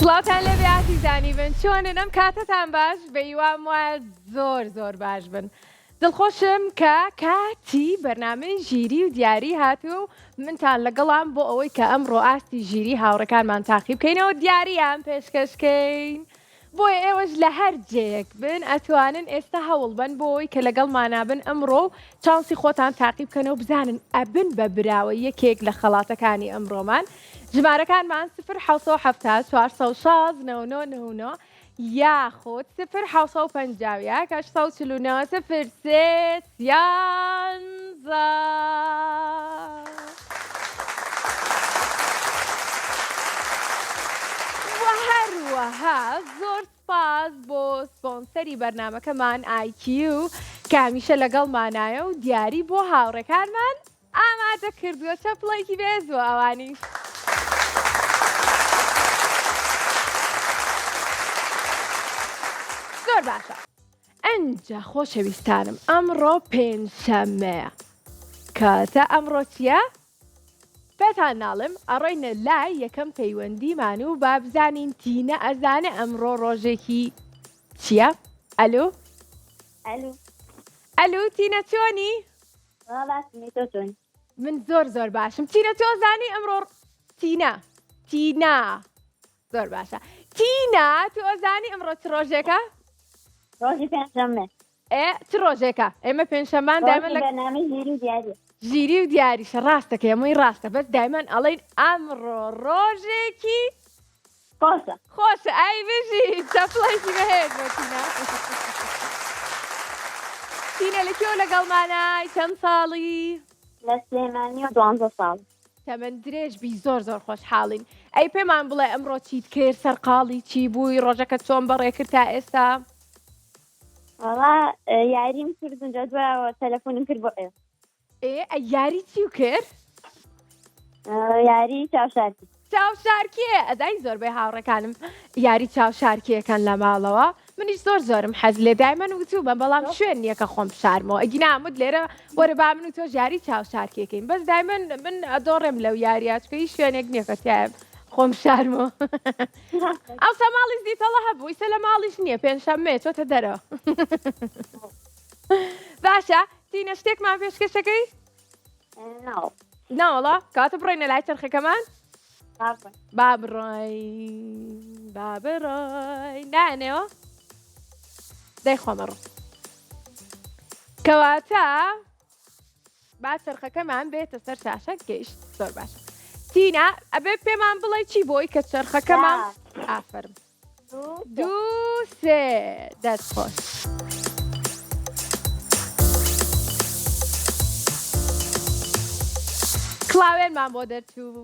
سڵاتان لەبێ عزیزانی بن چۆنن ئەم کاتتان باش بەیوام وایە زۆر باش بن. دڵخۆشم کە کاتی بەرنامەی ژیری و دیاری هاتووە و منتان لەگەڵام بۆ ئەوەی کە ئەمڕۆ ئاستی ژیری هاوڕەکانمان تاقی بکەینەوە دیاریان پێشکەشکەین. بۆیە ئێوەش لە هەر جەیەک بن ئەتوانن ئێستا هەوڵ بن بۆەوەی کە لەگەڵمانابن ئەمڕۆ چانسی خۆتان تاقی بکەنەوە بزانن ئەبن بە براوە یەکێک لە خەڵاتەکانی ئەمڕۆمان. ژمارەکانمان 0 یاخود 0 750 849 03 11. وهروەها زۆر سپاس بۆ سپۆنسەری بەرنامەکەمان IQ کە هەمیشە لەگەڵمانایە و دیاری بۆ هاوڕێکانمان ئامادە کردووە. چەپڵێکی بێز بۆ ئەوانیش. زۆر باشە. ئەنجا خۆشەویستانم ئەمڕۆ پێنجشەممەیە. کاتە ئەمڕۆ چییە؟ پێتان ناڵم ئەڕۆینە لای یەکەم پەیوەندیمان و با بزانین تینە ئەزانە ئەمڕۆ ڕۆژێکی چییە؟ ئەلو؟ ئەلو تینە چۆنی؟ من زۆر باشم. تینە تۆ زانی ئەمڕۆ تینە زۆر باشە. تینە تۆ ئەزانی ئەمڕۆ چ ڕۆژێکە؟ ڕۆژی پێنجشەممە. چ ڕۆژێکە؟ ئێمە پێنجشەممان دایمەن لە بەرنامەی ژیری و دیاریە. ژیری و دیاریشە ڕاستەکە ئەمەی ڕاستە بەس دایمەن ئەڵێن ئەمڕۆ ڕۆژێکی خۆشە. ئای بژی چەپڵێکی بەهێز بۆ تینە. تینە لەکوێ لەگەڵمانای چەند ساڵی؟ لە سلێمانی و 12 ساڵ. تەمەەن درێژ بی زۆر خۆشحاڵین. ئەی پێمان بڵێ ئەمڕۆ چیت کرد؟ سەرقاڵی چی بووی؟ ڕۆژەکە چۆن بەڕێکرد تا ئێستا؟ وەڵا یاریم کرد اونجا دوایەوە تەلەفۆنم کرد بۆ ئێوە. یاری چی و کرد؟ یاری چاوشارکی. چاوشارکیە ئەدای زۆربەی هاوڕێکانم یاری چاوشارکیەکەن لە ماڵەوە. منیش زۆرم حەز لێ دایمەن وتوبە بەڵام شوێن نییە کە خۆم بشارمەوە. ئەگی نامود لێرە وەرە با من و تۆ یاری چاوشارکیەکەین بەس دایمەن من ئەدۆڕێم لەو یاریاتکەی شوێنێک نییە کە تایە خۆم شارمەوە. ئەوسا ماڵیش دیتەڵە هەبوو ئیسە لە ماڵیش نییە پێنجشەممێ چۆتە دەرەوە. باشە تینە شتێکمان پێشکەشەکەی؟ ناوەڵا کاتە بڕۆینە لای چرخەکەمان؟ با بڕۆین نانێەوە دەی خۆمەڕۆ. کەواتە با چرخەکەمان بێتە سەر شاشە گەیشت. زۆر باشە. تینە ئەبێ پێمان بڵێ چی بۆی کە چرخەکەمان ئافرم 2 3 دەست خۆش. کڵاوێنمان بۆ دەرچوو.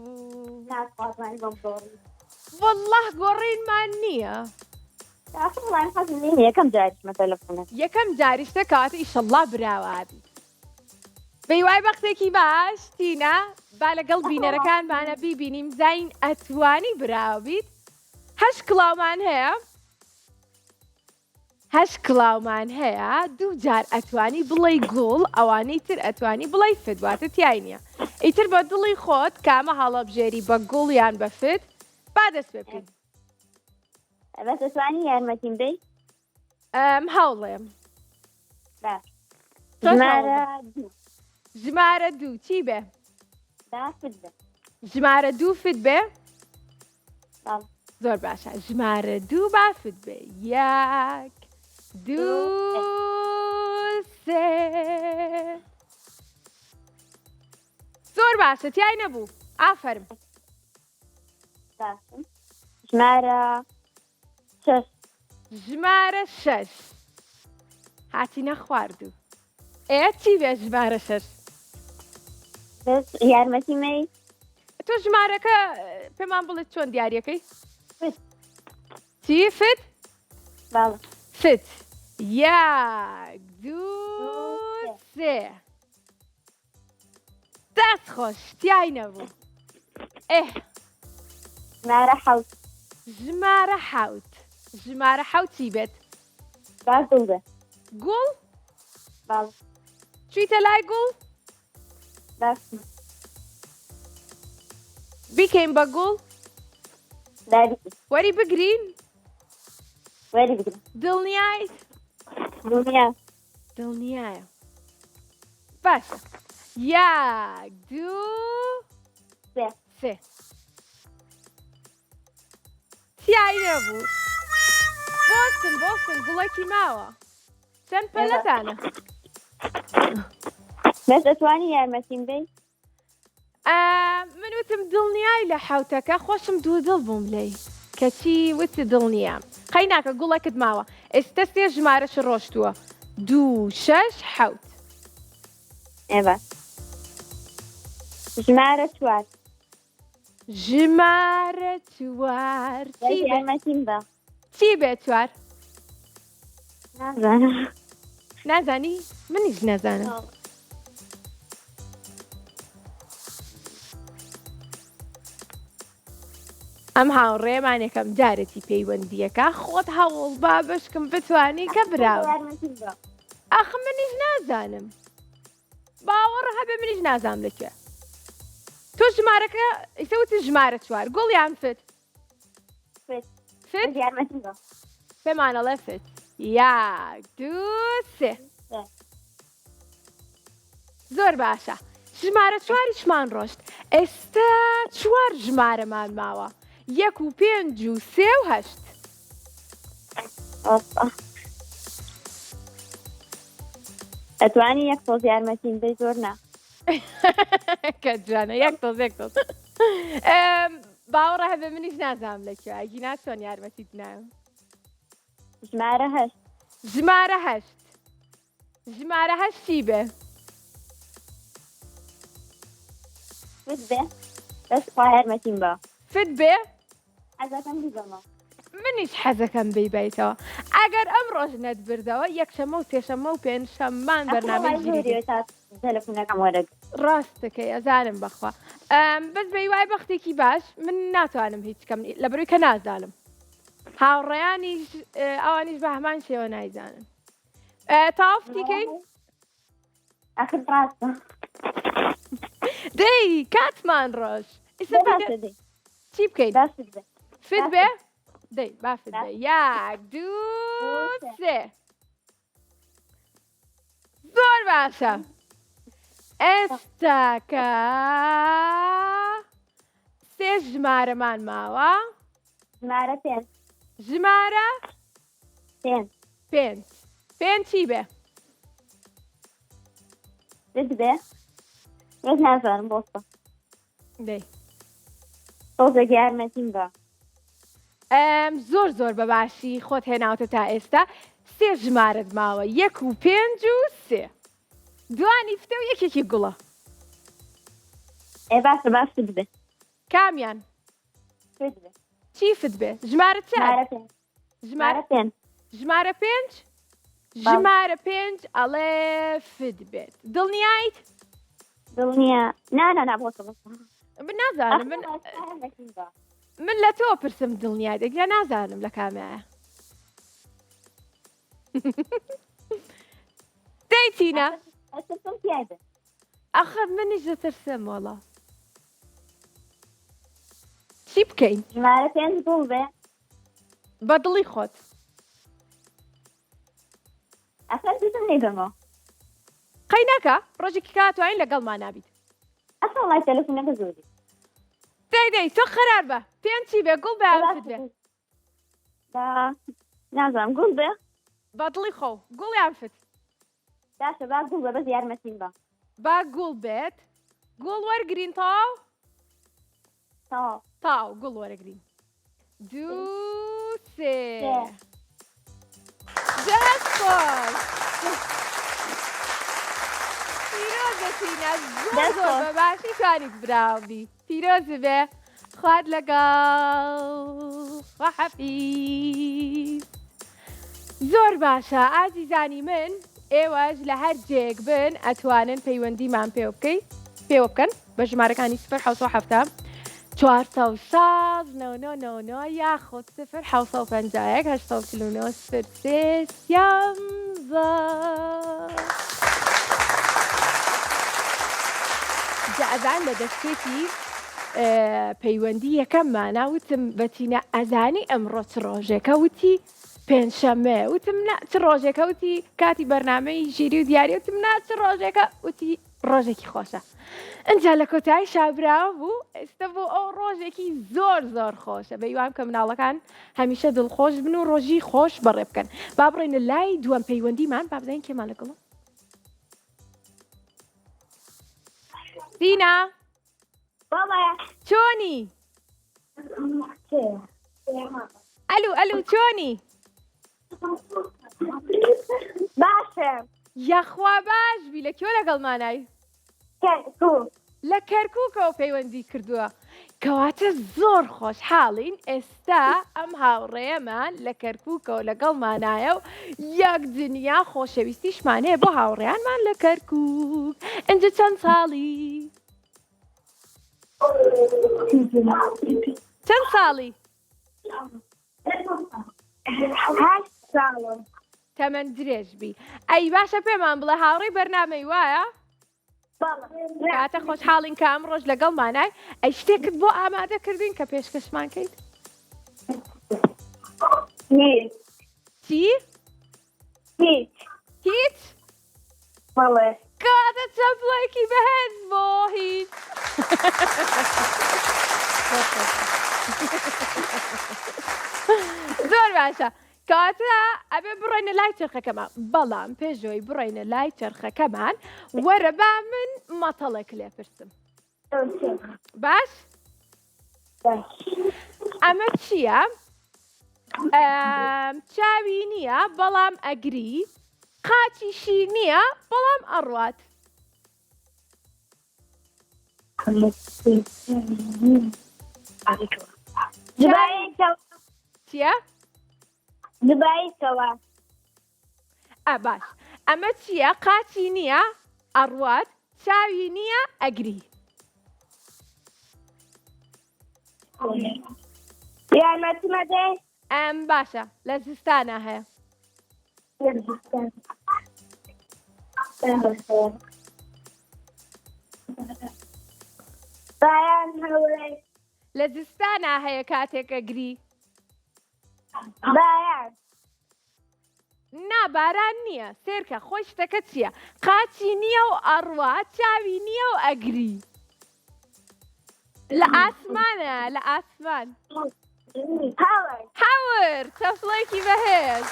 وەڵڵاه گۆڕینمان نییە. یەکەم جاریشتە کاتە ئیشەڵڵا براوابی. بەیوای بەختێکی باش تینە با لەگەڵ بینەرەکانمانە بیبینیم زین ئەتوانی براوبیت. 8 کڵاومان هەیە 2 جار ئەتوانی بڵێ گوڵ ئەوانەی تر ئەتوانی بڵێ فت واتە تیای نییە. ئیتر بە دڵی خۆت کامە هەڵەبژێری بە گوڵ یان بە فت با دەست پێ بکەین. بەس ئەتوانی یارمەتیم بدەیت؟ هەوڵێم. ژمارە 2 چی بێ؟ ژمارە 2 فت بێ؟ زۆر باشە. ژمارە 2 با فت بێ. 1 2 3. زۆر باشە تیای نەبوو. ئافەرم. ژمارە 6 هاتینە خواردوو. چی بێ ژمارە 6؟ یارمەتی مەی تۆ ژمارەکە پێمان بڵێت چۆن دیارەکەی؟ چی فت؟ فت. 1 2 3. دەست خۆش تیای نەبوو. ژمارە 7 چی بێت؟ گوڵ؟ چیتە لای گوڵ؟ بیکەین بە گوڵ داريكي وەری بگرین وەری بگرم دڵنیایت دنیا دڵنیایە باشە یەک دوو سێ سێ تیایی نەبوو بۆستن گوڵێکی ماوە چەند پەلەتانە بەس دەتوانی یارمەتیم بی من وتم دڵنیای لە حوتەکە خۆشم دوو دڵ بووم لێی کەچی وتی دڵنیە قەی ناکە گوڵەکت ماوە ئێستا سێ ژمارەش ڕۆشتووە 2 6 7 ئێوە ژمارە چوار ژمارە چوار بەس یارمەتیم بە چی بێ چوار نازانم نازانی منیش نازانم ئەم هاوڕێمان یەکەم جارێتی پەیوەندیەکە خۆت هەوڵ با بشکم بتوانی کە براوە یارمەتیم بە ئەخ منیش نازانم باوەڕ هەبێ منیش نازانم لەکوێ تۆ ژمارەکە ئیسەوتی ژمارە چوار گوڵیان فت فت فت یارمەتیم بە پێمانەڵێ فت یەک دوو سێ زۆر باشە ژمارە چواریشمان ڕۆشت ئێستا چوار ژمارەمان ماوە 1 و 5 و 3 و 8 ئەتوانی یەک تۆز یارمەتیم بی زۆر نا کە جوانە یەک تۆز باوەڕە هەبێ منیش نازانم لەکوێ ئەگینا چۆن یارمەتیت ناوم ژمارە هەشت ژمارە هەشت ژمارە هەشت چی بێ فت بێ بەس خوا یارمەتیم بە فت بێ حەزەکەم بیبەمە منیش حەزەکەم بیبیتەوە ئەگەر ئەم ڕۆژ نەت بردەوە یەکشەمە و سێشەمە و پێنجشەممان بەرنامەی تەلەفۆنەکەم وەرەگرت ڕاستەکەی ئەزانم بەخوا بەس بە وای بەختێکی باش من ناتوانم هیچ کەم لەبەروی کە نازانم هاوڕێیانیش ئەوانیش بە هەمان شێوە نایزانن تاوفتیکەین ئەخر ڕاستە دەی کاتمان ڕۆژ چی بکەین فت بێ دەی بافت بێ یەک دوو سێ زۆر باشە ئێستا کە سێ ژمارەمان ماوە ژمارە پێنج ژمارە پێنج پێنج چی بێ فت بێ بەس نازانم بۆستە دەی تۆزێک یارمەتیم بە زۆر بەباشی خۆت هێناوتە تا ئێستا سێ ژمارەت ماوە 1 و 5 و 3 دوانی فتە و یەکێکی گوڵە ئێ باشە باش فت بێ کامیان فت بێ چی فت بێ ژمارە ژمارە چەند پێنج ژمارە پێنج ژمارە 5 ژمارە 5 ئەڵێ فت بێت دڵنیایت دڵنیە نا بۆستە من نازانم من لە تۆ پرسم دڵنیایت ئەگرە نازانم لە کامایە دەیتینە ئەخە منیش دەترسم وەڵا چی بکەین ژمارە پێنج گوڵ بێ بە دڵی خۆت ئەخر دزم نەیبەمەوە قەی ناکە ڕۆژێکی کاتوانین لەگەڵمان نابیت ئەسڵ وڵای تەلەفۆنەکە زۆری دەی تۆ خەرار بە پێم چی بێ گوڵ بێ فت بێ نازانم گوڵ بێ بە دڵی خۆ گوڵیان فت باشە با گوڵ بە بەس یارمەتیم بە با گوڵ بێت گوڵ وەرگرین تاو تاو گوڵ وەرەگرین 2 3 دەست خۆش پیرۆزەتینە زۆر بەباشی توانیت براوبی پیرۆز بێ خوارد لەگەڵ خواحەفیز زۆر باشە ئازیزانی من ئێوەش لە هەر جێک بن ئەتوانن پەیوەندیمان پێ بکەن بە ژمارەکانی 0 400 999 یاخود 0 751 849 03 جا ئەزان لە دەستێکی پەیوەندی یەکەممانە وتم بەتینە ئەزانی ئەمڕۆ چ ڕۆژێکە وتی پێنجشەممە وتم نا چ ڕۆژێکە وتی کاتی بەرنامەی ژیری و دیاری وتم نا چ ڕۆژێکە وتی ڕۆژێکی خۆشە ئەجا لە کۆتایی شابراوە بوو ئێستا بۆ ئەو ڕۆژێکی زۆر زۆر خۆشە بەیوام کە مناڵەکان هەمیشە دڵخۆش بن و ڕۆژی خۆش بەڕێ بکەن با بڕێنە لای دووەم پەیوەندیمان با بزانین کێمان لەگەڵ دینا بابا چۆنی ئەلو چۆنی باشم یەخوا باش بی لە کێوە لەگەڵمانای لە کەرکووکەوە پەیوەندی کردووە کەواتە زۆر خۆش حاڵین ئێستا ئەم هاوڕێیەمان لە کەرکووکەوە لەگەڵمانایە و یەک دنیا خۆشەویستیشمانەیە بۆ هاوڕێیانمان لە کەرکووک ئەنجە چەند ساڵی چەند ساڵی تەمەەن درێژ بی ئەی باشە پێمان بڵێ هاوڕێی بەرنامەی وایە کاتە خۆشحاڵین کە ئەم ڕۆژ لەگەڵمانای ئەی شتێکت بۆ ئامادە کردوین کە پێشکەشمان کەیت چی؟ هیچ؟ کاتە چەپڵێکی بەهێز بۆ هیچ زۆر باشە کاتە ئەبێ بڕۆینە لای چرخەکەمان بەڵام پێشەوەی بڕۆینە لای چرخەکەمان وەرە با من مەتەڵێک لێ پرسم باش؟ ئەمە چییە؟ چاوی نییە بەڵام ئەگری قاچیشی نییە بەڵام ئەڕوات چییە؟ دبایتەوە باش ئەمە چییە قاچی نییە ئەڕوات چاوی نییە ئەگری یارمەتیمەدە ئەم باشە لە زستانە هەیە بایان هەوڵێ لە زستانە هەیە کاتێک ئەگری بایان نا باران نییە سێرکە خۆی شتەکە چییە قاچی نییە و ئەڕوات چاوی نییە و ئەگری لە ئاسمانە لە ئاسمان هەور چەفڵێکی بەهێز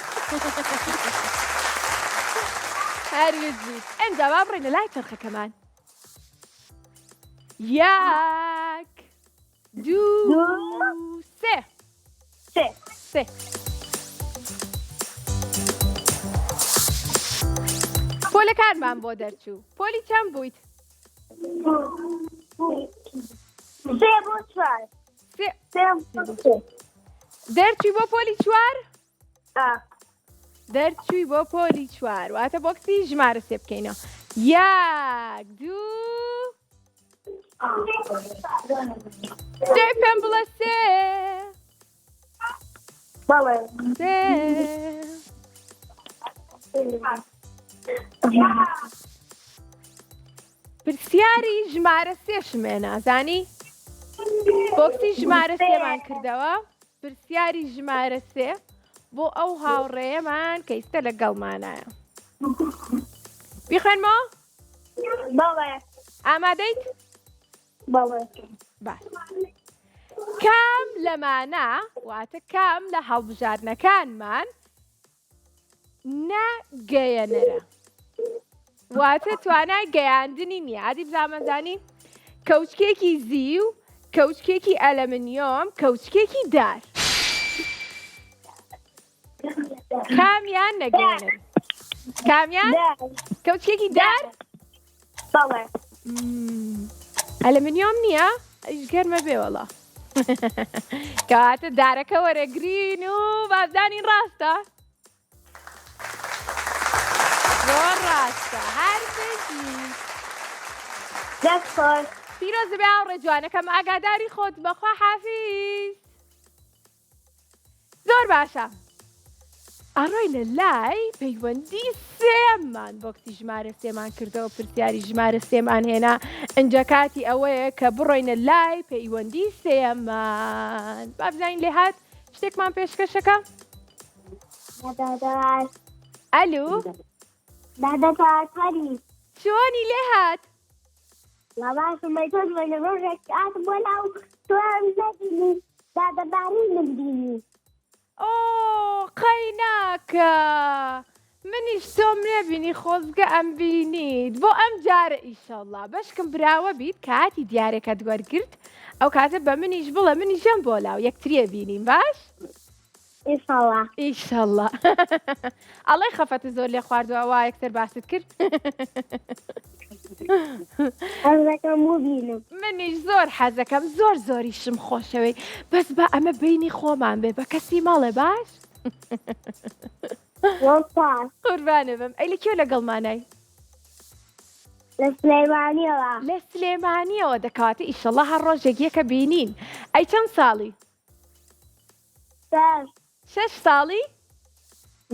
هەرگیز ئەنجا با بڕێنە لای چرخەکەمان یەک دوو سێ پۆلەکانمان بۆ دەرچوو پۆلی چەند بوویت دەرچووی بۆ پۆلی چوار دەرچووی بۆ پۆلی چوار واتە بۆ کچی ژمارە سێ بکەینەوە یەک دوو سێ پێم بڵێ سێ سێ پرسیاری ژمارە سێشمێ نازانی بۆ کچی ژمارە سێمان کردەوە پرسیاری ژمارە سێ بۆ ئەو هاوڕێیەمان کە ئێستا لەگەڵمانایە بیخوێنمەوە؟ ئامادەیت؟ باش کام لەمانە واتە کام لە هەڵبژاردنەکانمان نەگەیەنەرە واتە توانای گەیاندنی نییە عادی بزانمەزانی کەوچکێکی زی و کەوچکێکی ئەلەمنیۆم کەوچکێکی دار کامیان نەگەیەنەر کامیان کەوچکێکی دار ئەلەمنیۆم نییە ئەیژگەرمە بێ وەڵا کەواتە دارەکە وەرەگرین و بازانین ڕاستە زۆر ڕاستە هەر پیرۆزە بێ ئاوڕێ جوانەکەم ئاگاداری خۆت بەخوا حافیز زۆر باشە ئەڕۆینە لای پەیوەندی سێمان بۆ کتی ژمارە سێمان کردەوە پرسیاری ژمارە سێمان هێنا ئەنجا کاتی ئەوەیە کە بڕۆینە لای پەیوەندی سێمان با بزانین لێ هات شتێکمان پێشکەشەکە دادار ئەلو دادەکاری چۆنی لێ هات لەباشم بە تۆ لە ڕۆژێک ئاتم بۆ ناو تۆ نەبینی دادەباری من بینی ئۆ قەی ناکە منیش تۆم نێبینی خۆزگە ئەم بینیت بۆ ئەم جارە ئیشەڵڵا بەشکم براوە بیت کاتی دیارێکەت وەرگرت ئەو کاتە بە منیش بڵێ منیشەم بۆ لاو یەکتریە بینیم باش ئیشەڵڵا ئیشەڵڵا ئەڵێ خەفەتە زۆر لێ خواردووە وا یەکسەر باست کرد ئەزەکەم بۆ بینم منیش زۆر حەزەکەم زۆر زۆریشم خۆشەوەی بەس بە ئەمە بینی خۆمان بێ بە کەسی ماڵێ باش وەستا قوربانە بم ئەی لە کێ لەگەڵمانای لە سلەیمانیەوە لە سلێمانیەوە دەکاتە ئیشەڵڵا هەر ڕۆژێک یەکە بینین ئەی چەند ساڵی سەر 6 ساڵی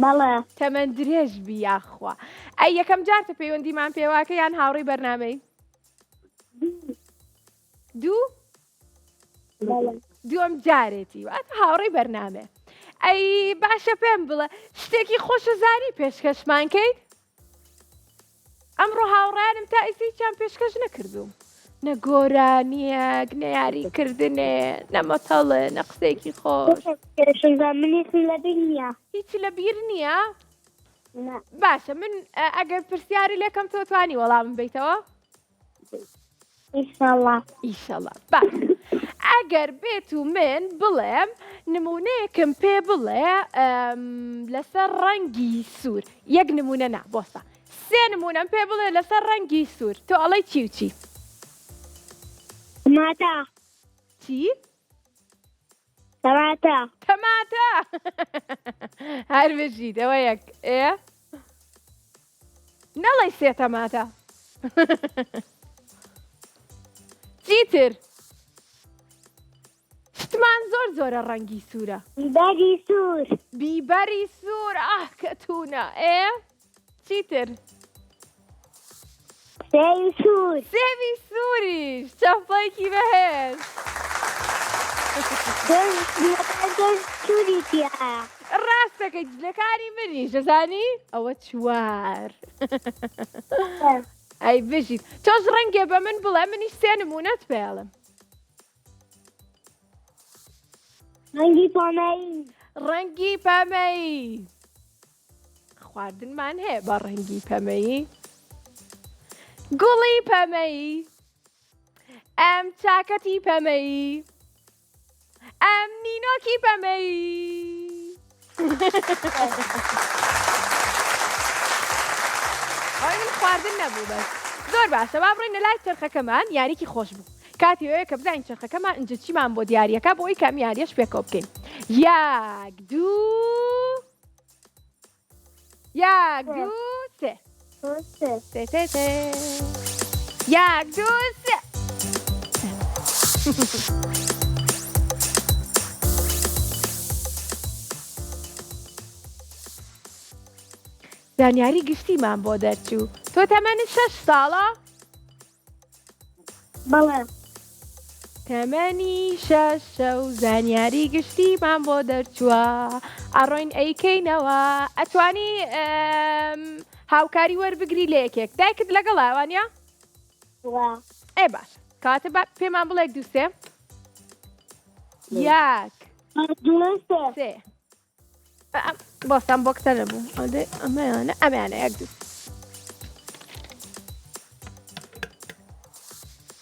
بەڵێ تەمەەن درێژ بیاخوا ئەی یەکەم جارتە پەیوەندیمان پێواکە یان هاوڕێی بەرنامەی دوو بەڵێ دووەم جارێتی واتە هاوڕێی بەرنامێ ئەی باشە پێم بڵێ شتێکی خۆشە زاری پێشکەشمان کەیت ئەمڕۆ هاوڕیانم تا ئیسیچیان پێشکەش نەکردوم نە گۆرانیەک نە یاریکردنێ نەمەتەڵێ نە قسێکی خۆش منیسم لە بیر نییە هیچی لە بیر نییە باشە من ئەگەر پرسیاری لێکم تۆ توانی وەڵامم بیتەوە ئیشەڵڵا ئیشەڵڵا باش ئەگەر بێت و من بڵێم نمونەیەکم پێ بڵێ لەسەر ڕەنگی سوور یەک نمونە نا بۆسە سێ نمونەم پێ بڵێ لەسەر ڕەنگی سوور تۆ ئەڵەی چی و چی تەماتە چی؟ تەماتە تەماتە هەر بژیت ئەوە یەک نەڵێ سێ تەماتە چیتر شتمان زۆر زۆرە ڕەنگی سوورە بیبەری سوور بیبەری سوور کە توونە چیتر سێوی سوور سێوی سووریش چەپڵێکی بەهێز سووری تیایە ڕاستەکەی جلەکانی منیش دەزانی ئەوە چوار ئەی بژیت تۆش ڕەنگێ بە من بڵێ منیش سێ نمونەت پێڵم ڕەنگی پۆمەی ڕەنگی پەمەی خواردنمان هەیە بە ڕەنگی پەمەی گوڵی پەمەی ئەم چاکەتی پەمەی ئەم نینۆکی پەمەی ئەوەی من خواردن نەبوو بەس زۆر باشە با بڕۆینە لای چرخەکەمان یاریکی خۆش بوو کاتی ئەوەیە کە بزانین چرخەکەمان ئەنجە چیمان بۆ دیارەکە بۆی کەم یاریەش پێکەوە بکەین یەک دوو یەک دوو سێ سێ سێ سێ یەک دوو سێ زانیاری گشتیمان بۆ دەرچوو تۆ تەمەنت 6 ساڵە؟ بەڵێ تەمەنی 6 و زانیاری گشتیمان بۆ دەرچووە ئەڕۆین ئەیکەینەوە ئەتوانی هاوکاری وەربگری لە یەکێک دایکت لەگەڵ ئەوانە؟ ئێ باش کاتە پێمان بڵێ دوو سێ یەک سێ بۆستان بۆ کتە نەبوو ئەمەیانە یەک دوو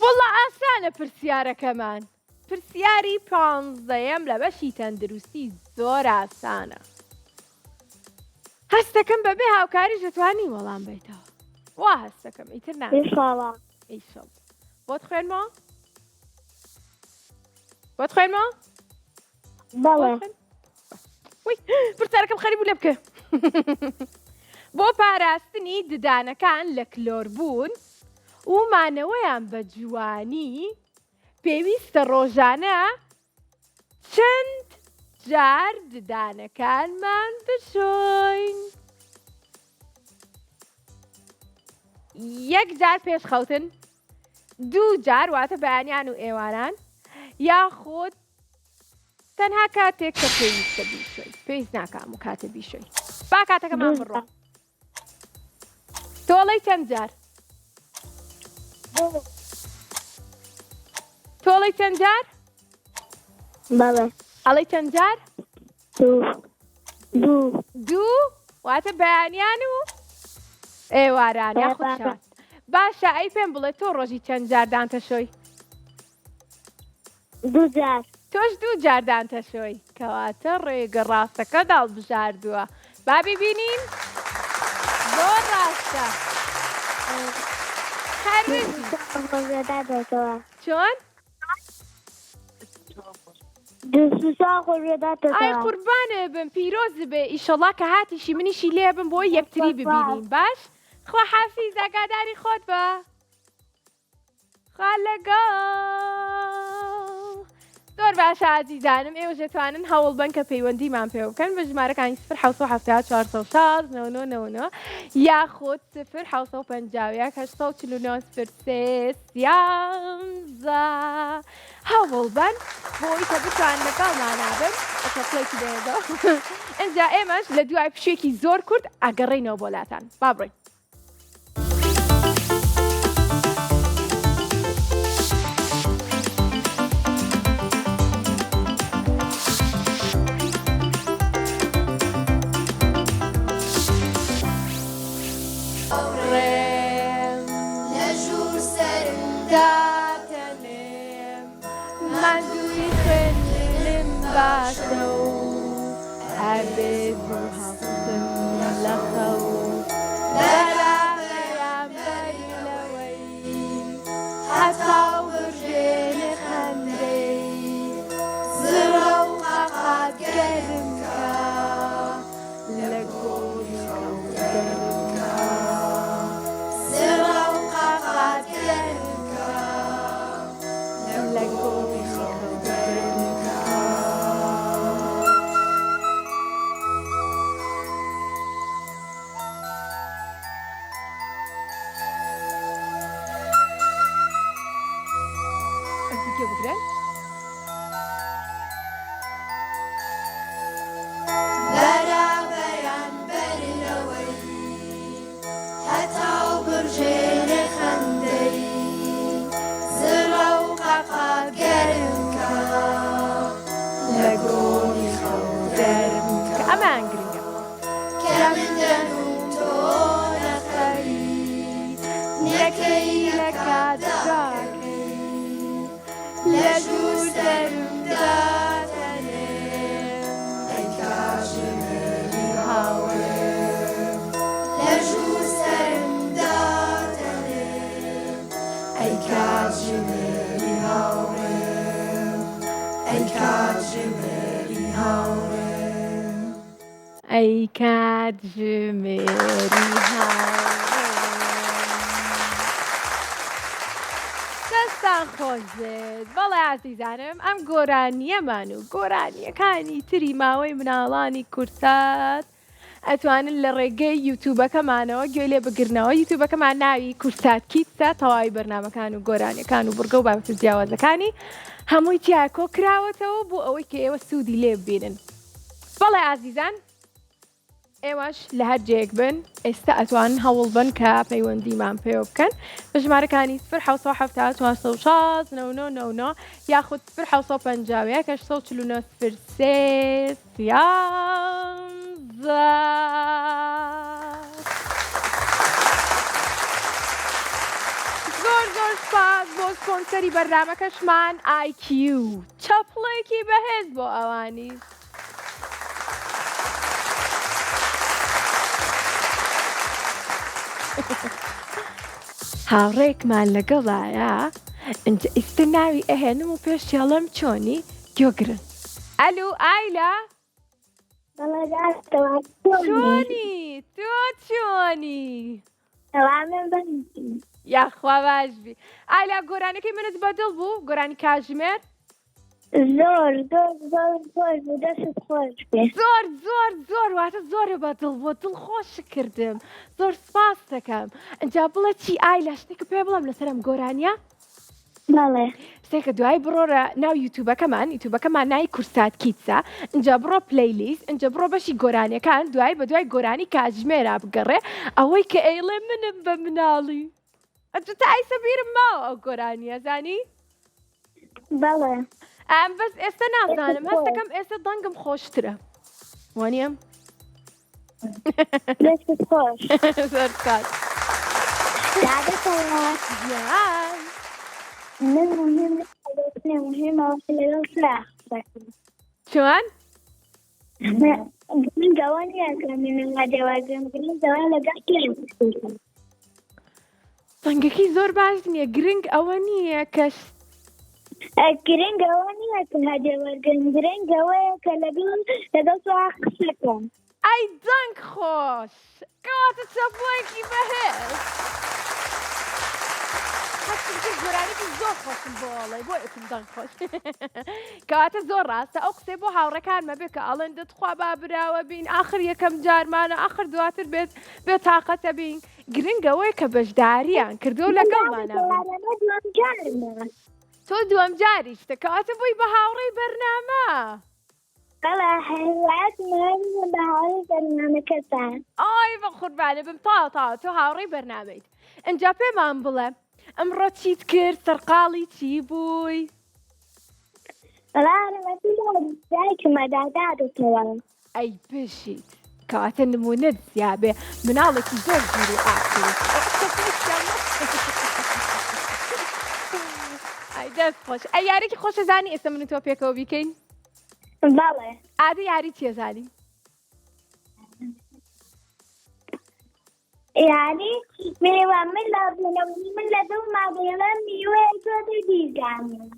وەڵا ئاسانە پرسیارەکەمان پرسیاری 15ەم لە بەشی تەندروستی زۆر ئاسانە هەستەکەم بەبێ هاوکاریش دەتوانی وەڵام بیتەوە وا هەستەکەم ئیتر ئیشەڵڵا ئیشەڵ بۆت خوێنمەوە؟ بۆت خوێنمەوە؟ بەڵێ پرسیارەکەم خەریبوو لێ بکە بۆ پاراستنی ددانەکان لە کلۆربوون و مانەوەیان بە جوانی پێویستە ڕۆژانە چەند جار ددانەکانمان بشۆین. یەک جار پێش خەوتن، دوو جار واتە بەیانیان و ئێواران، یاخود تەنها کاتێک کە پێویستە بیشۆی، پێویست ناکەم و کاتە بیشۆی. با کاتەکەمان بڕۆ. تۆڵەی چەند جار؟ تۆڵەی چەند جار؟ بەڵێ ئەڵەی چەند جار؟ دوو دوو واتە بەیانیان و ئێواران یاخود. باشە ئەی پێم بڵێ تۆ ڕۆژی چەند جار دانتەشۆی؟ دوو جار. تۆش دوو جار دانتەشۆی کەواتە ڕێگە ڕاستەکە داڵبژاردووە. با ببینین زۆر ڕاستە. چۆن؟ ئای قوربانە بم پیرۆز بێ ئیشەڵا کە هاتیشی منیشی لێ بم بۆی یەکتری ببینین. باش خوا حافیز ئاگاداری خۆت بە. خوا لەگەڵ. زۆر باشە ئازیزانم، ئێوە دەتوانن هەوڵ بن کە پەیوەندیمان پێ بکەن بە ژمارەکانی 0 یاخود 0 هەوڵ بن بۆی کە بتوان لەگەڵمانابن ئەسەپڵێکی دێنەوە. ئەنجا ئێمەش لە دوای پشوێکی زۆر کورت ئاگەڕێینەوە بۆلاتان. با بڕۆین. ئەی کاتژمێری دەستان خۆش بێت. بەڵێ ئازیزانم ئەم گۆرانیەمان و گۆرانیەکانی تری ماوەی مناڵانی کورتات ئەتوانن لە ڕێگەی یوتیوبەکەمانەوە گوێ لێ بگرنەوە. یوتیوبەکەمان ناوی کورتات کیتسە، تەواوی بەرنامەکان و گۆرانیەکان و بورگە و بابەتە جیاوازەکانی هەمووی تیا کۆ کراوەتەوە بۆ ئەوەی کە ئێوە سوودی لێ ببینن. بەڵێ ئازیزان ئێوەش لە هەر جێک بن ئێستا ئەتوانن هەوڵ بن کە پەیوەندیمان پێ بکەن بە ژمارەکانی 0 یاخود 0 زۆر سپاس بۆ سپۆنسەری بەرنامەکەشمان IQ چەپڵێکی بەهێز بۆ ئەوانی. هاوڕێکمان لەگەڵایە ئەنجە ئیستر ناوی ئەهێنم و پێش چێڵم چۆنی گوێگرن. ئەلو ئایلا چۆنی تۆ چۆنی تەواوی. یاخوا باشبی. ئایلا گۆرانەکەی منت بەدڵ بوو گۆرانی کاژمێر زۆر زۆر زۆر خۆش بوو دەست خۆش بێ زۆر زۆر زۆر واتە زۆرە بەدڵ بۆ دڵخۆش کردم زۆر سپاس دەکەم ئەجا بڵێ چی ئای لە شتێکە پێ بڵم لەسەرم گۆرانیە بەڵێ شتێکە دوای بڕۆرە ناو یوتیوبەکەمان ناوی کورسات کیتسە اینجا بڕۆ پلەیلیست اینجا بڕۆ بەشی گۆرانیەکان دوای بە دوای گۆرانی کاتژمێرا بگەڕێ ئەوەی کە ئەیڵێ منم بە مناڵی ئەجا تا ئایسە بیرم ماوە ئەو گۆرانیە زانی بەڵێ بەس ئێستا نازانم هەستەکەم ئێستا دەنگم خۆشترە وانیم دەست خۆش زۆر کات دادەکەوات یان من مهمەوە لەگەڵ فراخ چۆن گرنگەوە نییە کە منەوە دێواگەم گرنگەوە لەگەڵ کێم دەنگەکەی زۆر باش نییە گرنگ ئەوە نییە کەش گرنگەوە نییە کە هەدێوەرگن گرنگەوەیە کە لەگەڵ سووا قسەکەم ئەی دەنگ خۆش کەواتە چەپۆیەکی بەهێز گۆرانێکی زۆر خۆشم بۆڵێ بۆ ئێتم دەنگ خۆش کەواتە زۆر ڕاستە ئەو قسەی بۆ هاوڕەکانمە بێ کە ئەڵێن دەتخوا با براوە بین ئاخر یەکەم جارمانە ئاخر دواتر بێت تااقەتە بین گرنگەوەی کە بەشداریان کردو لەگەڵمانە تۆ دووەم جاریشتە کەواتە بووی بە هاوڕێی بەرنامە بەڵێ هەیڵات بە هاوڕێی بەرنامەکەتان ئای بە قوربانە بم تاو تۆ هاوڕێی بەرنامەیت ئەجا پێمان بڵێ ئەمڕۆ چیت کرد سەرقاڵی چی بووی دایکمە دادادەوە ئەی بشیت کەواتە نمونەت زیابێ مناڵێکی زۆر گیر و ئاکرد ئەی دەست خۆش ئەی یارێکی خۆشە زانی ئێستا من و تۆ پێکەوە بیکەین بەڵێ ئادە یاری چیە زانی یعنی میوە من لە دڵ ماگەڵە میوە تۆ دیزانم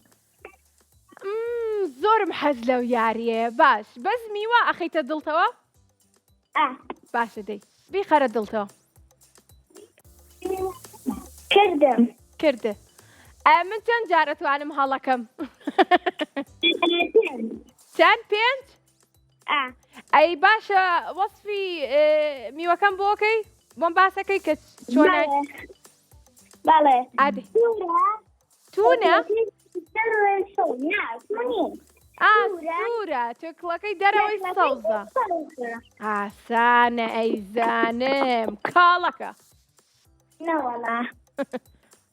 زۆرم حەز لەو یاریە باش بەس میوە ئەخەیتە دڵتەوە باشە دەی بیخەرە دڵتەوە کردە من چەند جارە توانم هەڵەکەم چەند پێنج ئەی باشە وەسفی میوەکەم بۆکەی بۆم باسەکەی کە چۆنە بەڵێ ئادێ تونە سوورە تۆکڵەکەی دەرەوەی سەوزە ئاسانە ئەیزانم کاڵەکە نەوەڵا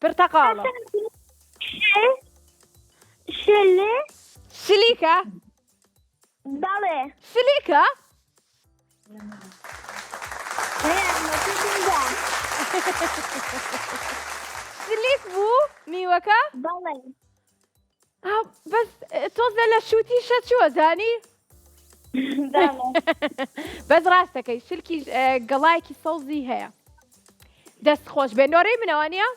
پرتەقاڵە شلیکە بەڵێ شلیکە شلیک بوو میوەکە بەڵێ بەس تۆزە لە شووتیشە چووە زانی بەس ڕاستەکەی شلکی گەڵایەکی سەوزی هەیە دەست خۆش بێنۆرەی منەوانە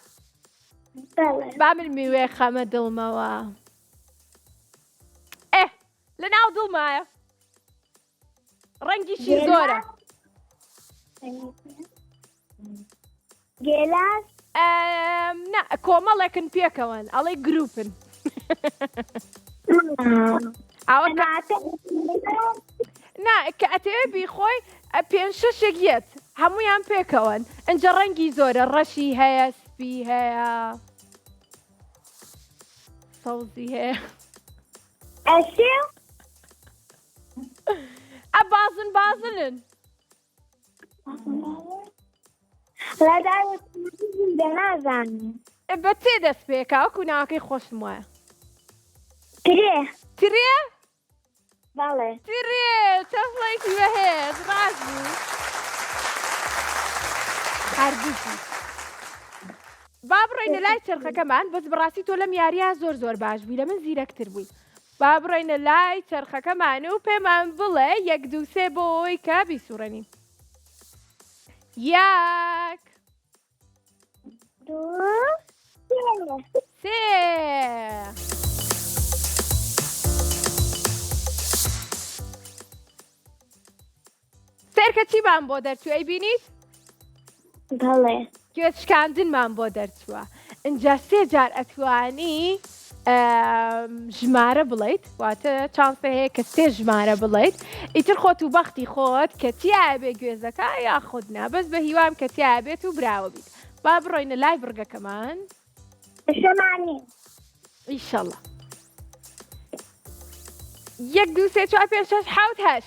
با من میوێ خەمە دڵمەوە لە ناو دڵمایە ڕەنگیشی زۆرە گێلاس کۆمەڵێکن پێکەوەن ئەڵێ گروپن کە ئەتەوێ بیخۆی پێنج شەشێک یەت هەمویان پێکەوەن ئەنجە ڕەنگی زۆرە ڕەشی هەیە سپی هەیە سەوزی هەیە بازنن نازانم بە تێ دەست پێکا وەکو ناوەکەی خۆشم وایە ترێ بەڵێ ترێ چەفڵێکی بەهێز ڕاست بوو هەردووکی با بڕۆینە لای چرخەکەمان بەس بەڕاستی تۆ لەم یاریە زۆر باش بووی لە من زیرەکتر بووی با بڕۆینە لای چرخەکەمان و پێمان بڵێ یەک دوو سێ بۆ ئەوەی کە بیسوڕێنین یەک سێ سێرکە چیمان بۆ دەرچوو ئەی بینیت؟ بەڵێ گوێ شکاندنمان بۆ دەرچووە اینجا سێ جار ئەتوانی ژمارە بڵیت واتە چانسە هەیە کە سێ ژمارە بڵیت ئیتر خۆت و بەختی خۆت کە تیابێ گوێزەکە یاخودنا بەس بە هیوام کە تیابێت و براوە بیت با بڕۆینە لای بڕگەکەمان شەمانی ئیشەڵڵا 1 2 3 4 5 6 7 8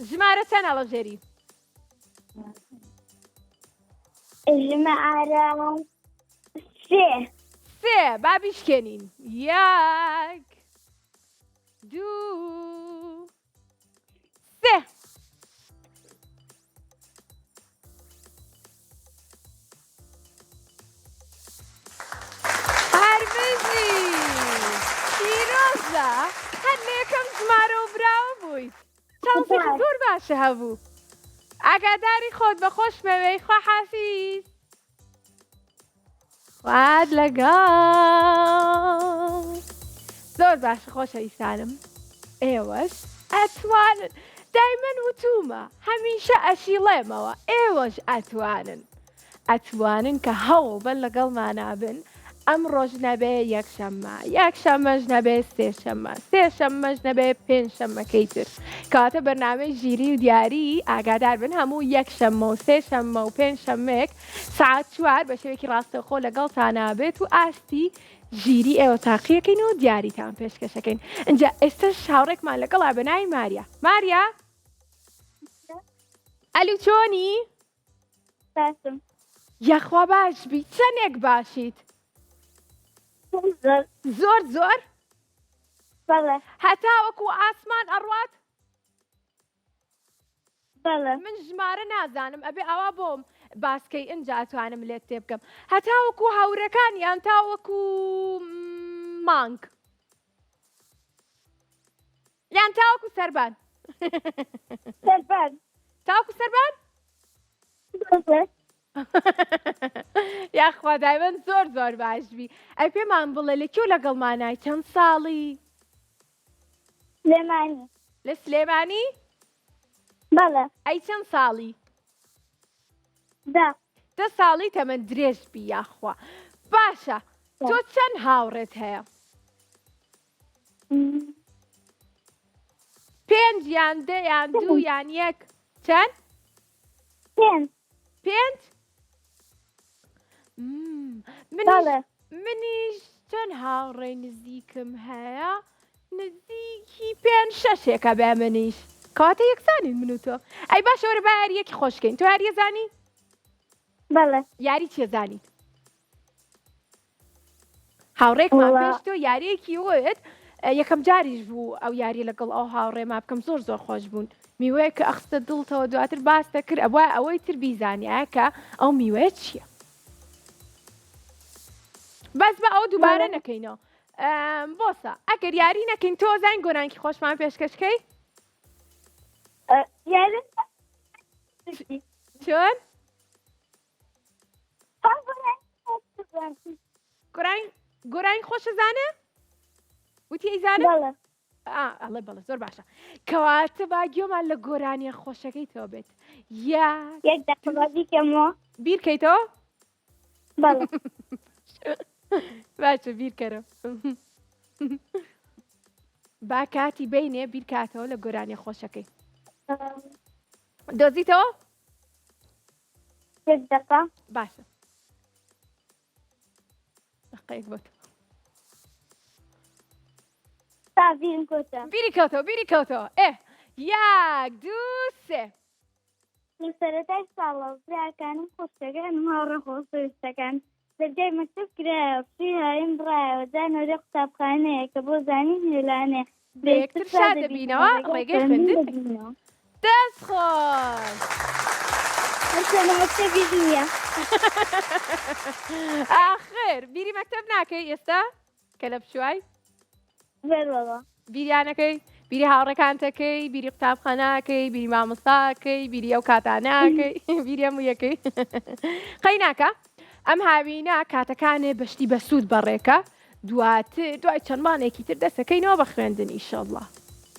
ژمارە چەند هەڵەژێری ژمارە سێ سێ با بیشکێنین 1 2 3 هەربژی پیرۆزە هەر لە یەکەم ژمارە و براوە بوویت چانسێکی زۆر باشە هەبوو ئاگاداری خۆت بە خۆشمەوەی خواحافیز واد لەگەڵ زۆر باشە خۆشەویستانم ئێوەش ئەتوانن دایمەن وتومە هەمیشە ئەشیڵێمەوە ئێوەش ئەتوانن کە هەوڵ بن لەگەڵمانابن ئەم ڕۆژ نەبێ یەکشەممەش نەبێ سێشەممەش نەبێ پێنجشەممەکەی تر کاتە بەرنامەی ژیری و دیاری ئاگادار بن هەموو یەکشەممە و سێشەممە و پێنجشەممێک سعات 4 بە شێوەیەکی ڕاستەخۆ لەگەڵتانابێت و ئاستی ژیری ئێوە تاقیەکەین و دیاریتان پێشکەشەکەین اینجا ئێستا هاوڕێکمان لەگەڵا بەناوی ماریا ئەلو چۆنی باشم یەخوا باش بی چەندێک باشیت زۆر بەڵێ هەتاوەکو ئاسمان ئەڕوات بەڵێ من ژمارە نازانم ئەبێ ئەوە بۆم باسکەی ئەنج ئەتوانم لێت تێ بکەم هەتاوەکو هاورەکان یان تاوەکو مانگ یان تاوەکو سەربان سەربان تاوەکو سەربان بەڵێ یاخوا دایمەن زۆر باشبی ئەی پێمان بڵێ لەکوێ لەگەڵمانای چەند ساڵی سلێمانی لە سلێمانی بەڵێ ئەی چەند ساڵی دا 10 ساڵی تەمەەن درێژ بی یاخوا باشە تۆ چەند هاوڕێت هەیە 5 یان 10 یان 2 یان 1 چەند پێنج 5 بەڵێ منیش چەند هاوڕێی نزیکم هەیە نزیکی 5-6ێکە بێ منیش کاتە یەکسانین من و تۆ ئەی باشە وەرە با یاریەکی خۆشکەین تۆ یاریە زانی بەڵێ یاری چیە زانیت هاوڕێکمان وڵا. پێش تۆ یاریەکی وت یەکەم جاریش بوو ئەو یاری لەگەڵ ئەو هاوڕێما بکەم زۆر خۆش بوون میوەیە کە ئەخستە دڵتەوە دواتر باستە کرد ئەوە ئەوەی تر بیزانایە کە ئەو میوەیە چییە بەس بە ئەو دووبارە نەکەینەوە بۆسە ئەگەر یاری نەکەین تۆ زانگ گۆرانکی خۆشمان پێشکەشکەی یاری چۆن گۆرانی خۆشە زانە وتی ئەیزانە بەڵێ ئەڵێ بەڵێ زۆر باشە کەواتە با گوێمان لە گۆرانیە خۆشەکەی تۆ بێت یەک دەقیقە بیکەمەوە بیرکەیتەوە بەڵێ باشە بیرکەرە با کاتی بینێ بیرکاتەوە لە گۆرانیە خۆشەکەی دۆزیتەوە یەک دەقیقە باشە دقیق بۆ تا بیرم کۆتە بیری کەوتەوە 1 2 3 سەرەتای ساڵە براکانم خۆشەکان هاوڕێ خۆشەویستەکان دەرگای مەکتەب کرایەوە پشی هایم بڕایەوە جانۆرە قوتابخانەیە کە بۆ زانین هێلانێ بەیەکتر شاد دەبینەوە ڕێگەی خوێندن دەست خۆش مەکتەبی نییە ئاخر بیری مەکتەب ناکەی ئێستا کە لە پشوای بەڵەوە بیریانەکەی بیری هاوڕێکانتەکەی بیری قوتابخانەکەی بیری مامۆستاکەی بیری ئەو کاتاناکەی بیری هەموو یەکەی قەی ناکە ئەم هاوینە کاتەکانێ بەشتی بە سوود بەڕێکە دوای چەندمانێکی تر دەسەکەینەوە بە خوێندن ئیشەڵڵا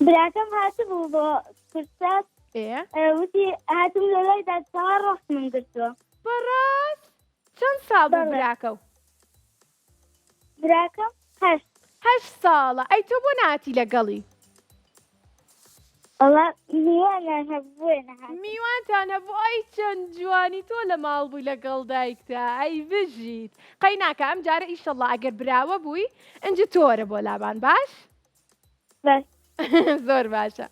براکەم هاتبوو بۆ کورسات وتی هاتم لە لایدا چاوار ڕاست من گرتووە بەڕاست چەند ساڵ بوو بەڵێ. براکە و براکەم ساڵە ئەی تۆ بۆ ناتی لەگەڵی والله میوانە هەبووێ نەهات میوانتان هەبوو ئەی چەند جوانی تۆ لە ماڵ بووی لەگەڵ دایکتا ئەی بژیت قەی ناکە ئەم جارە ئیشەڵڵا ئەگەر براوە بووی ئەنج تۆرە بۆ لابان باش بەس زۆر باشە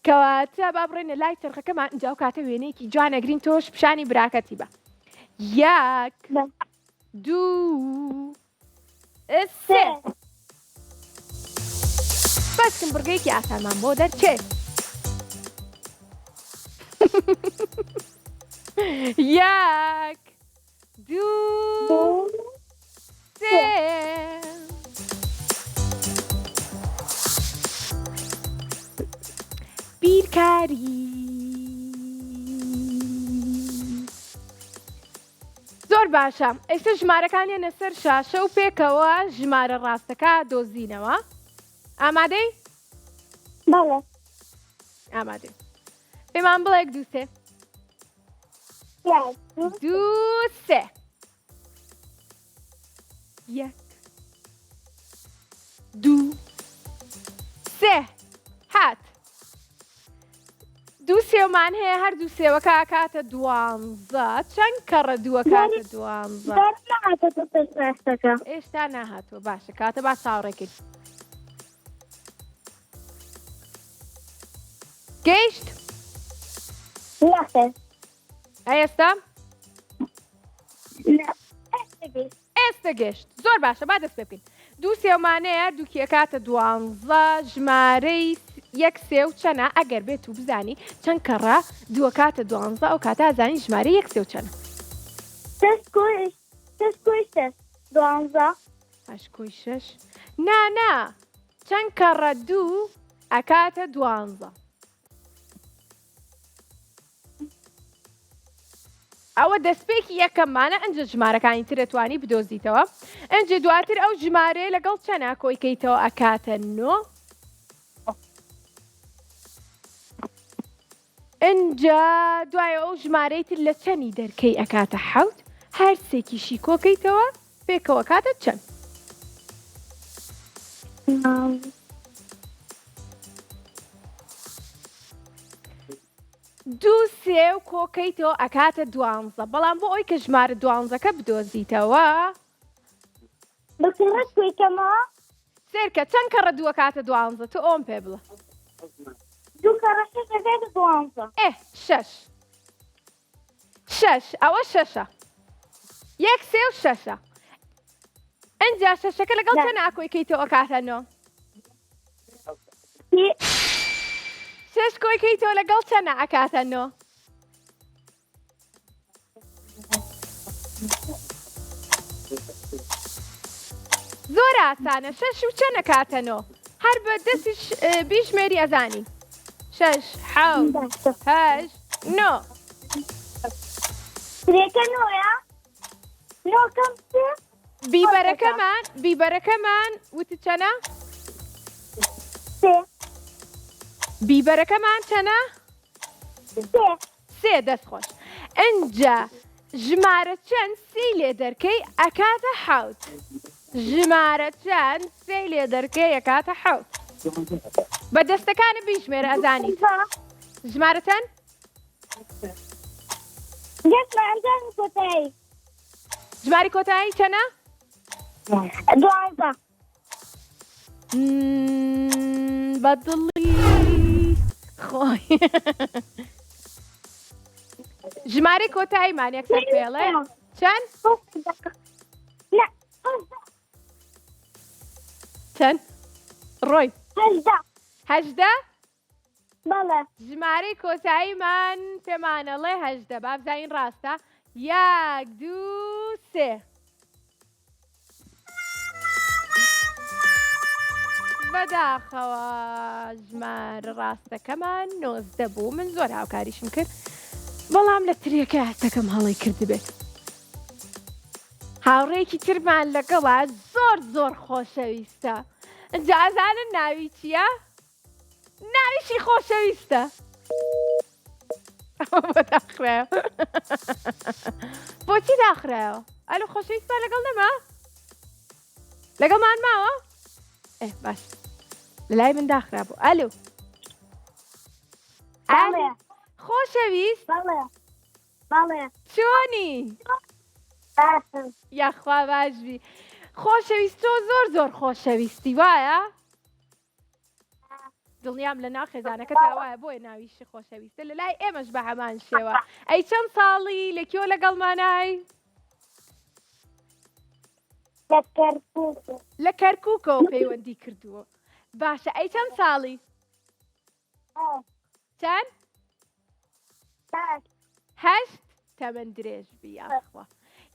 کەواتە با بڕێنە لای چرخەکەمان ئەنجاو کاتە وێنەیەکی جوانەگرین تۆش پیشانی براکەتی بە یەک بەس دوو سێ بەسکن بڕگەیەکی ئاسانمان بۆ دەرچێت یەک دوو سێ بیرکاری زۆر باشە ئێستا ژمارەکانیانە سەر شاشە و پێکەوە ژمارە ڕاستەکە دۆزینەوە ئامادەی؟ بەڵێ ئامادەی پێمان بڵێک دوو سێ یەک دوو سێ یەک دوو سێ هات دوو سێومان هەیە هەردوو سێوەکە کاتە دوانزە چەند کەڕە دووە کاتە دوانزە دەر نەهاتە تۆ پێش ڕاستەکە ئێشتا ناهاتوە باشە کاتە با چاوەڕێکرد گەیشت نەخێر ئێستا نە ئەستەگەی ئێستا گەشت زۆر باشە با دەست پێ بکەین دوو سێومانەیە دووکیە کاتە دوانزە ژمارەی یەک سێ و چەنە ئەگەر بێت و بزانی چەند کەڕە دووە کاتە دوانزە ئەو کاتە ئازانی ژمارە یەک سێ و چەنە شەش کوی شەش دوانزە هەشت شەش نا چەند کەڕە دوو ئەکاتە دوانزە ئەوە دەستپێکی یەکەممانە ئەنجە ژمارەکانی ترەتوانی بدۆزیتەوە ئەنجە دواتر ئەو ژمارەیە لەگەڵ چەنە کۆیکەیتەوە ئەکاتە نۆ ئەنجا دوایە ئەو ژمارەی تر لە چەندی دەرکەی ئەکاتە حەوت هەر سێکیشی کۆکەیتەوە پێکەوە کاتە چەند دوو سێ و کۆکەیتەوە ئەکاتە دوانزە بەڵام بۆ ئەوی کە ژمارە دوانزەکە بدۆزیتەوە بکڕە کویکەمەوە سێرکە چەند کەڕە دووە کاتە دوانزە تۆ ئۆم پێ بڵە دوو کەڕە شەش دەکاتە دوانزە شەش ئەوە شەشە یەک سێ و شەشە ئەنجا شەشەکە لەگەڵ چەند ئاکۆیکەیتەوە کاتە نۆ شەش کۆیکەیتەوە لەگەڵ چەند ئەکاتە نۆ زۆر ئاسانە شەش و چەند کاتە نۆ هەر بە دەستیش بیژمێری ئەزانی شەش حەوت هەشت نۆ سرێکە نۆیە نۆکەم سێ بیبەرەکەمان وتە چەنە سێ بیبەرەکەمان چەنە سێ دەستخۆش ئەنجا ژمارە چەند سی لێ دەرکەی ئەکاتە حەوت ژمارە چەند سێ لێ دەرکەی ئەکاتە حەوت بە دەستەکانە بیژمێرە ئەزانی ژمارە چەند گەشتمان کۆتایی ژماری کۆتایی چەنە دوانزە بەدڵی خۆی ژمارەی کۆتاییمان یەکسەر پێڵێ چەند چەند ڕۆی هەژدە بەڵێ ژمارەی کۆتاییمان پێمانەڵێ هەژدە با بزانین ڕاستە یەک دوو سێ بەداخەوە ژمارە ڕاستەکەمان نۆزدە بوو من زۆر هاوکاریشم کرد بەڵام لە ترێکە هەستەکەم هەڵی کرد بێت هاوڕێکی ترمان لەگەڵا زۆر خۆشەویستە جازانن ناوی چییە؟ ناویشی خۆشەویستە بۆ داخرایە بۆچی داخرایەوە ئەلو خۆشەویستمان لەگەڵ نەما؟ لەگەڵمان ماوە؟ باش لەلای من داخرابوو. ئەلو بەڵێ خۆشەویست بەڵێ بەڵێ چۆنی؟ باشم یاخوا باشبی. خۆشەویست تۆ زۆر خۆشەویستی وایە؟ دڵنیام لە ناو خێزانەکە تاوایە بۆیە ناویشی خۆشەویستە لە لای ئێمەش بە هەمان شێوە. ئەی چەند ساڵی لە کێوە لەگەڵمانای؟ لە کەرکووک لە کەرکووکەوە پەیوەندی کردووە. باشە ئەی چەند ساڵی؟ چەند؟ باش هەشت تەمەەن درێژ بیاخوا.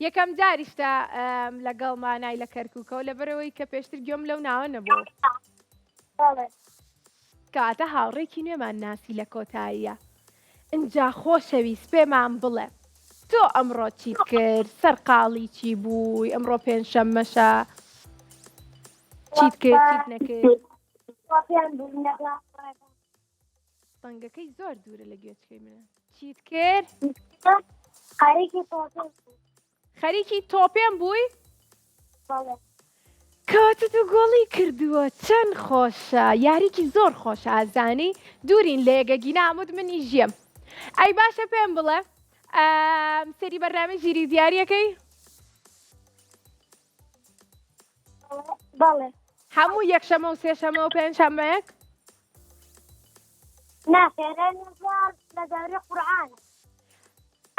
یەکەم جاریشتا لەگەڵمانای لە کەرکووکەوە لەبەرەوەی کە پێشتر گوێم لەو ناوە نەبوو. بەڵێ کاتە هاوڕێکی نوێمان ناسی لە کۆتاییە. ئینجا خۆشەویست پێمان بڵێ تۆ ئەمڕۆ چیت کرد؟ سەرقاڵی چی بووی؟ ئەمڕۆ پێنجشەممەشە چیت کرد چیت نەکرد؟ دەنگەکەی زۆر دوورە لە گوێچکەی منە. چیت کرد؟ خەریکی تۆپێ خەریکی تۆپێم بووی؟ بەڵێ کاتە تو گۆڵی کردووە چەند خۆشە یاریکی زۆر خۆش ئازانی دوورین لە یەگەگی نامود منی ژێم. ئەی باشە پێم بڵێ سەری بەرنامە ژیری دیارەکەی بەڵێ هەموو یەکشەمە و سێشەمە و پێنجشەمەیەک؟ ناخێرە نزار لە دەوری قورعان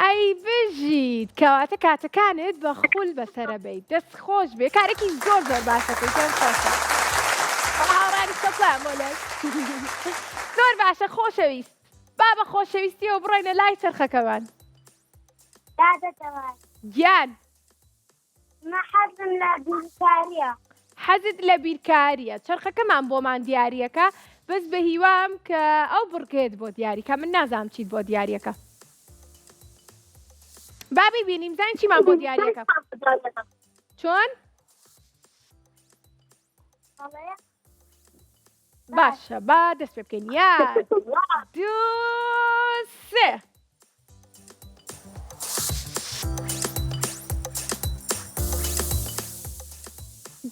ئەی بژیت کەواتە کاتەکانت بە خوول بەسەرە بیت دەست خۆش بێ کارێکی زۆر باشەکەی پێم خۆشە. هاوڕانی سەپڵام بۆلای زۆر باشە خۆشەویست با بە خۆشەویستیەوە بڕۆینە لای چرخەکەمان. دادەتەوە گیان مە حەزم لە بیرکاریە حەزت لە بیرکاریە چرخەکەمان بۆمان دیارەکە بەس بە هیوام کە ئەو بڕکێت بۆ دیاریکە من نازام چیت بۆ دیارەکە. بابی بینیم زان چیمان بۆ دیارەکە چۆن؟ باشە با دەست پێ بکەین یەک دوو سێ.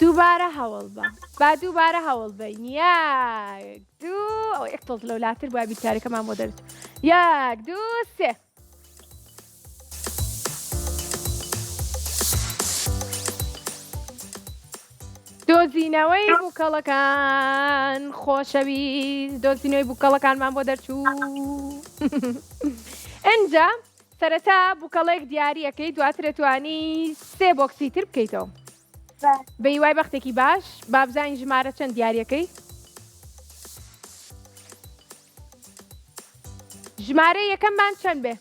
دووبارە هەوڵ بە با دووبارە هەوڵ بین یەک دوو ئەو یەک تۆڵ لەولاتر با بیرکارەکەمان بۆ دەرچێت یەک دوو سێ. دۆزینەوەی بووکەڵەکان خۆشەویست دۆزینەوەی بووکەڵەکانمان بۆ دەرچوو. ئەنجا سەرەتا بووکەڵێک دیاریەکەی دواتر توانی سێ بۆکسی تر بکەیتەوە. بە هیوای بەختێکی باش بابزانین ژمارە چەند دیارەکەی؟ ژمارە یەکەممان چەند بێ؟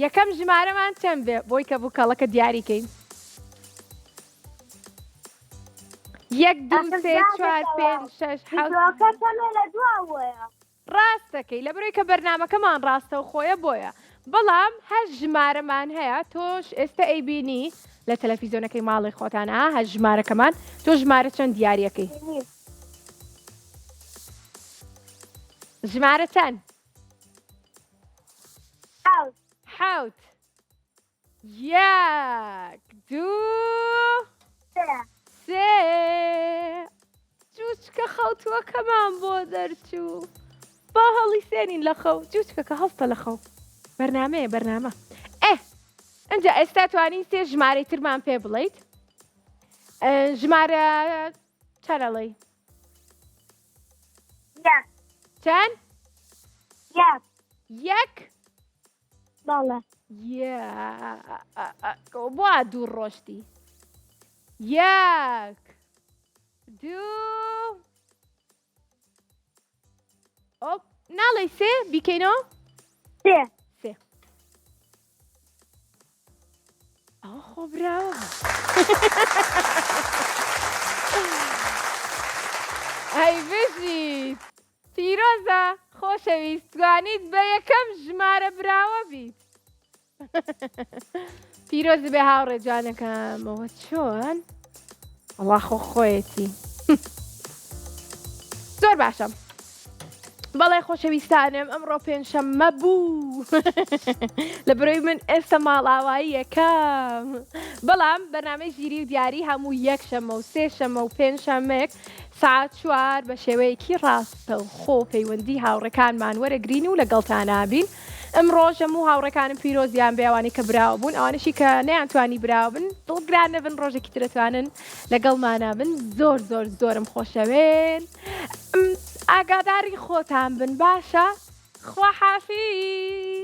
یەکەم ژمارەمان چەند بێ بۆی کە بووکەڵەکە دیاریکەین؟ یەک دوو سێ چوار پێنج شەش حەوت لە دواوەیە ڕاستەکەی لە بەرەوەی کە بەرنامەکەمان ڕاستە و خۆیە بۆیە بەڵام هەشت ژمارەمان هەیە تۆش ئێستا ئەیبینی لە تەلەڤیزۆنەکەی ماڵی خۆتانە هەشت ژمارەکەمان تۆ ژمارە چەند دیارەکەی؟ ژمارە چەند؟ حەوت یەک دوو سێ. جوچکە خەوتووەکەمان بۆ دەرچوو با هەڵی سێنین لە خەو جوچکەکە هەڵتە لە خەو بەرنامەیە بەرنامە. ئەنجا ئێستا توانین سێ ژمارەی ترمان پێ بڵیت ژمارە چەندەڵێی؟ چەند؟ یەک بەڵێ بۆ دوو ڕۆشتی یەک دوو ئۆپ ناڵێ سێ بیکەینەوە سێ. ئەوە خۆ براوە ئەی بژیت پیرۆزە خۆشەویست توانیت بە یەکەم ژمارە براوە بیت. پیرۆز بێ هاوڕێ جوانەکەمەوە چۆن؟ وەڵا خۆ خۆیەتی زۆر باشە. بەڵێ خۆشەویستانم ئەمڕۆ پێنجشەممە بوو لە بەرەوەی من ئێستا ماڵاوایی یەکەم بەڵام بەرنامەی ژیری و دیاری هەموو یەک شەمە و سێ شەمە و پێنج شەمێک ساعت 4 بە شێوەیەکی ڕاستە و خۆ پەیوەندی هاوڕەکانمان وەرەگرین و لەگەڵتانابین. ئەمڕۆ هەموو هاوڕەکانم پیرۆزیان بێ ئەوانەی کە براوە بوون ئەوانشی کە نەیانتوانی براوە بن دڵگران نەبن ڕۆژێکی ترەتوانن لەگەڵمانە بن زۆرم خۆشەوێن. ئاگاداری خۆتان بن باشە خواحافیز.